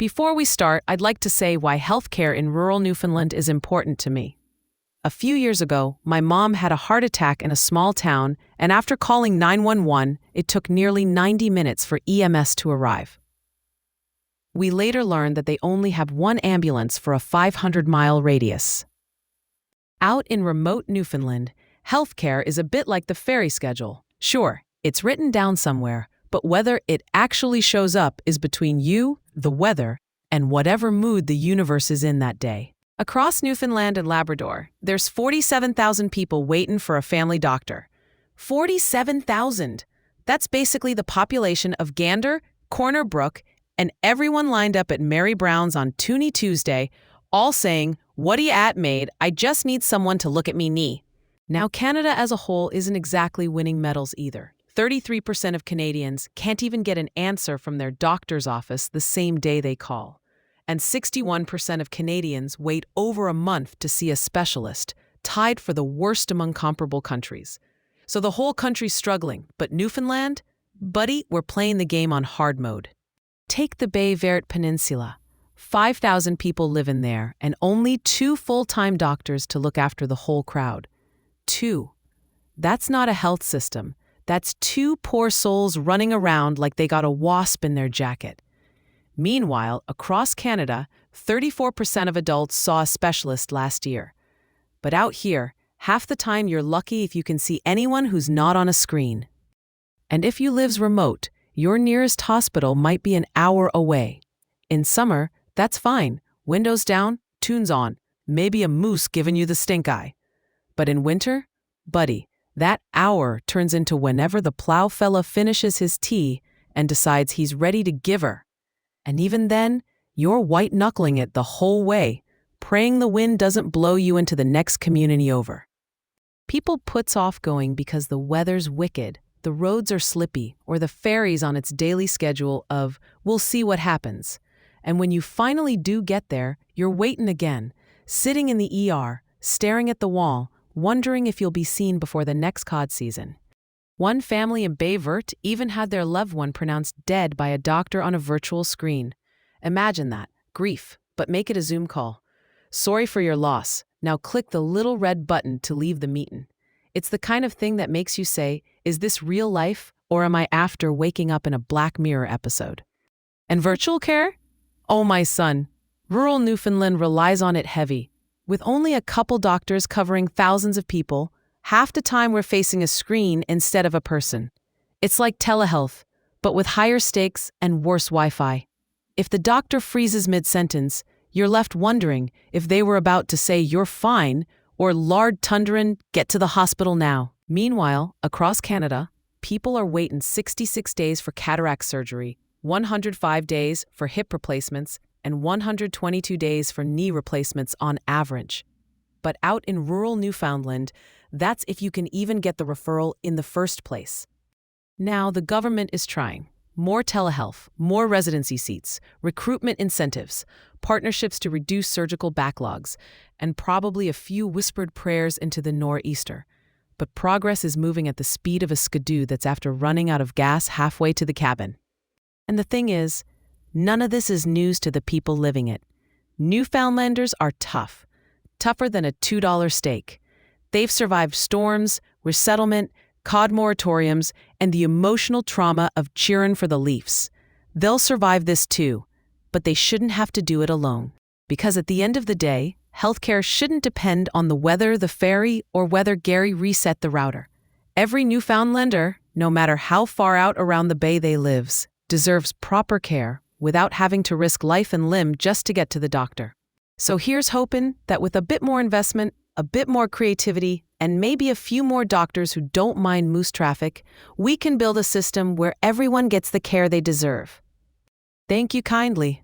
Before we start, I'd like to say why healthcare in rural Newfoundland is important to me. A few years ago, my mom had a heart attack in a small town, and after calling 911, it took nearly 90 minutes for EMS to arrive. We later learned that they only have one ambulance for a 500-mile radius. Out in remote Newfoundland, healthcare is a bit like the ferry schedule. Sure, it's written down somewhere, but whether it actually shows up is between you, the weather, and whatever mood the universe is in that day. Across Newfoundland and Labrador, there's 47,000 people waiting for a family doctor. 47,000! That's basically the population of Gander, Corner Brook, and everyone lined up at Mary Brown's on Toonie Tuesday, all saying, "What you at, maid? I just need someone to look at me knee." Now, Canada as a whole isn't exactly winning medals either. 33% of Canadians can't even get an answer from their doctor's office the same day they call. And 61% of Canadians wait over a month to see a specialist, tied for the worst among comparable countries. So the whole country's struggling, but Newfoundland? Buddy, we're playing the game on hard mode. Take the Baie Verte Peninsula. 5,000 people live in there, and only 2 full-time doctors to look after the whole crowd. 2. That's not a health system. That's 2 poor souls running around like they got a wasp in their jacket. Meanwhile, across Canada, 34% of adults saw a specialist last year. But out here, half the time you're lucky if you can see anyone who's not on a screen. And if you live remote, your nearest hospital might be an hour away. In summer, that's fine. Windows down, tunes on, maybe a moose giving you the stink eye. But in winter, buddy, that hour turns into whenever the plow fella finishes his tea and decides he's ready to give her. And even then, you're white-knuckling it the whole way, praying the wind doesn't blow you into the next community over. People puts off going because the weather's wicked, the roads are slippy, or the ferry's on its daily schedule of, we'll see what happens. And when you finally do get there, you're waiting again, sitting in the ER, staring at the wall, wondering if you'll be seen before the next cod season. One family in Baie Verte even had their loved one pronounced dead by a doctor on a virtual screen. Imagine that. Grief, but make it a Zoom call. Sorry for your loss. Now click the little red button to leave the meeting. It's the kind of thing that makes you say, is this real life, or am I after waking up in a Black Mirror episode? And virtual care? Oh, my son. Rural Newfoundland relies on it heavy. With only a couple doctors covering thousands of people, half the time we're facing a screen instead of a person. It's like telehealth, but with higher stakes and worse Wi-Fi. If the doctor freezes mid-sentence, you're left wondering if they were about to say you're fine or Lard Tundran, get to the hospital now. Meanwhile, across Canada, people are waiting 66 days for cataract surgery, 105 days for hip replacements, and 122 days for knee replacements on average. But out in rural Newfoundland, that's if you can even get the referral in the first place. Now, the government is trying. More telehealth, more residency seats, recruitment incentives, partnerships to reduce surgical backlogs, and probably a few whispered prayers into the nor'easter. But progress is moving at the speed of a skidoo that's after running out of gas halfway to the cabin. And the thing is, none of this is news to the people living it. Newfoundlanders are tough, tougher than a $2 steak. They've survived storms, resettlement, cod moratoriums, and the emotional trauma of cheering for the Leafs. They'll survive this too, but they shouldn't have to do it alone. Because at the end of the day, healthcare shouldn't depend on the weather, the ferry, or whether Gary reset the router. Every Newfoundlander, no matter how far out around the bay they lives, deserves proper care without having to risk life and limb just to get to the doctor. So here's hoping that with a bit more investment, a bit more creativity, and maybe a few more doctors who don't mind moose traffic, we can build a system where everyone gets the care they deserve. Thank you kindly.